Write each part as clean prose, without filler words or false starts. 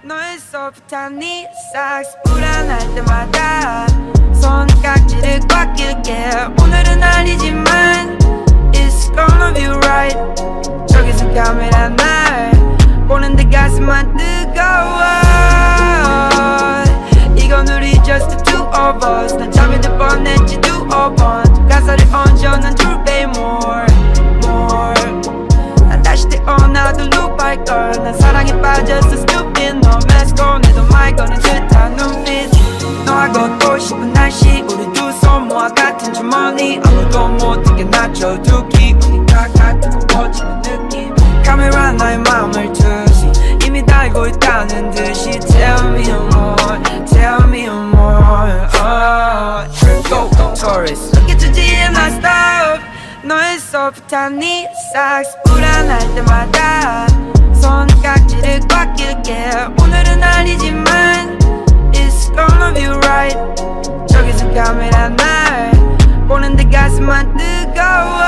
너의 소프트한 네 삭스 불안할 때마다 손깍지를 꽉 낄게 오늘은 아니지만 It's gonna be right 저기서 카메라 날 보는데 가슴만 뜨거워 이건 우리 just the two of us 난 잠이 들 뻔했지 do or one 가사를 얹어 난 2배 more 난 다시 태어나도 loop 할걸 난 사랑에 빠졌어 stupid 너 마스크 내도 말 거는 듯한 눈빛 너하고 또 싶은 날씨 우리 두 손 모아 같은 주머니 아무도 못듣게 낮춰두기 우리가 같은 거워지는 느낌 카메라 나의 마음을 투시 이미 달고 있다는 듯이 Tell me more Tell me more Go tourist Look at you and I stop 너의 소프트한 네 삭스 불안할 때마다 손깍지를 꽉 낄게 오늘은 아니지만 It's gonna be right 저기서 카메라 날 보는데 가슴만 뜨거워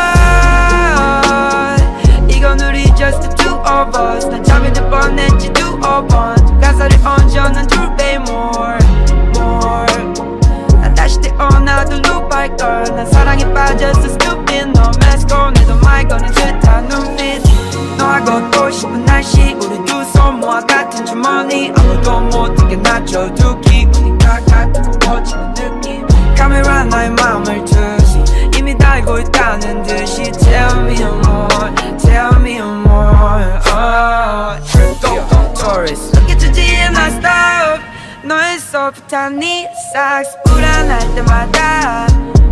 이건 우리 just the two of us 난 잠이 들 뻔했지 do or one 가사를 얹어 난 2배 more 난 다시 태어나도 loop 할걸 난 사랑에 빠졌어 stupid 너 마스크 내도 말 거는 듯한 눈빛 너하고 또 싶은 날씨 우리 두 손 모아 같은 주머니 아무도 못듣게 낮춰두기 우리가 같은 거워지는 느낌 카메라 나의 마음을 투시 이미 달고 있다는 듯이 Tell me more Tell me more Go tourist Look at you and I stop 너의 소프트한 네 삭스 불안할 때마다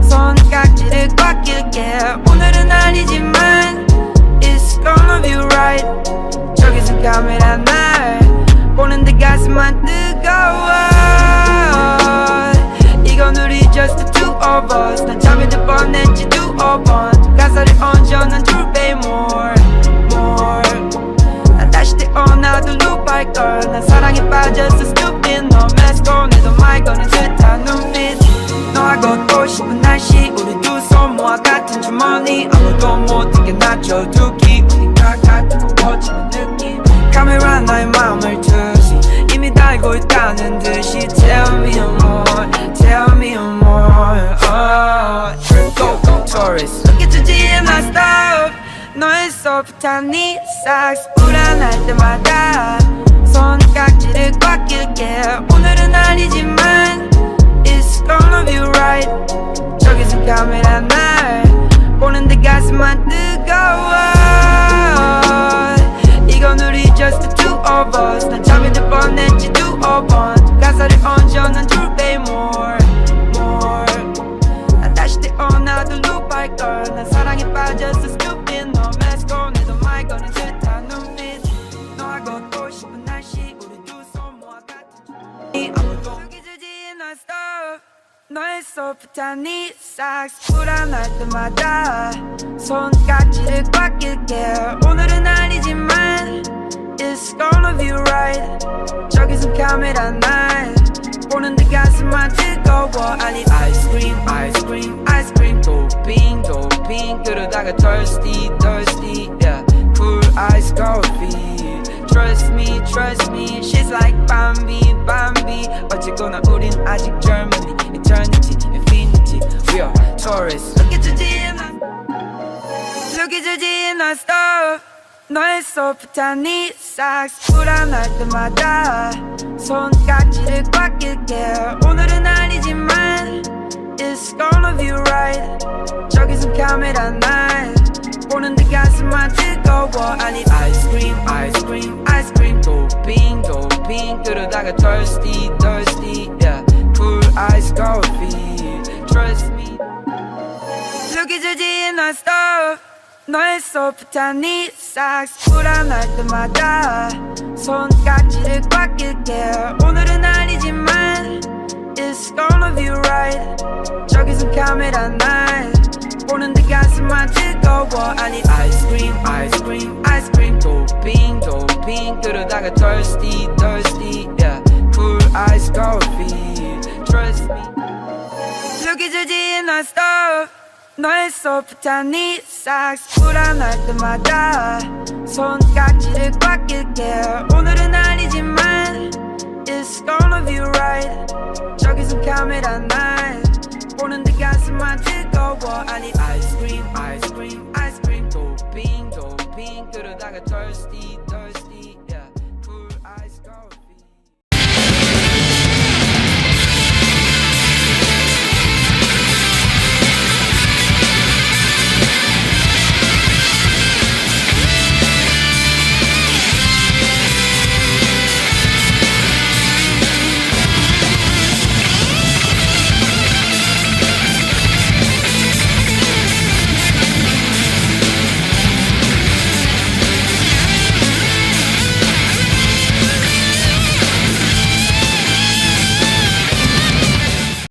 손깍지를 꽉 낄게 오늘은 아니지만 It's gonna be right 저기서 카메라 날 보는데 가슴만 뜨거워 이건 우리 just the two of us 난 잠이 들 뻔했지 do or one 가사를 얹어 난 2배 more 난 다시 태어나도 loop 할걸 난 사랑에 빠졌어 stupid 너 마스크 내도 말 거는 듯한 눈빛 너하고 또 싶은 날씨 우리 두 손 모아 같은 주머니 아무도 못듣게 낮춰두기 우리가 같은 거워지는 느낌 카메라 나의 마음을 투시 이미 달고 있다는 듯이 Tell me more Tell me more Go tourist Look at you and I stop 너의 소프트한 네 삭스 불안할 때마다 손깍지를 꽉 낄게 오늘은 아니지만 It's gonna be right 저기서 카메라 날 보는데 가슴만 뜨거워 이건 우리 just the two of us 난 잠이 들 뻔했지 do or one 가사를 얹어 난 2배 more 난 다시 태어나도 loop 할걸 난 사랑에 빠졌어 stupid 너 마스크 내도 말 거는 듯한 눈빛 너하고 또 싶은 날씨 우리 두 손 모아 같은 주머니 아무도 속이주지 않아 stop 너의 소프트한 네 삭스 불안할 때마다 손깍지를 꽉 낄게 오늘은 아니지만 It's gonna be right 저기서 카메라 날 보는데 가슴만 뜨거워 아니 아이스크림 아이스크림 아이스크림 도핑 도핑 그러다가 thirsty thirsty yeah cool ice coffee Trust me she's like Bambi Bambi 어쨌거나 우린 아직 젊은이 Eternity infinity we are tourists Look at you and I Look at you and I stop 너의 소프트한 네 삭스 불안할 때마다 손깍지를 꽉 낄게 오늘은 아니지만 It's gonna be right 저기서 카메라 날 보는데 가슴만 뜨거워 아니 아이스크림 아이스크림 아이스크림 도핑 도핑 그러다가 thirsty thirsty yeah cool ice coffee Trust me Look at you and I stop 너의 소프트한 네 삭스 불안할 때마다 손깍지를 꽉 낄게 오늘은 아니지만 It's gonna be right 저기서 카메라 날 보는데 가슴만 뜨거워 아니 아이스크림 아이스크림 아이스크림 도핑 도핑 그러다가 thirsty thirsty yeah cool ice coffee Trust me Look at you and I stop 너의 소프트한 네 삭스 불안할 때마다 손깍지를 꽉 낄게 오늘은 아니지만 카메라 날 보는데 가슴만 뜨거워 아니 아이스크림 아이스크림 아이스크림 도핑 도핑 그러다가 thirsty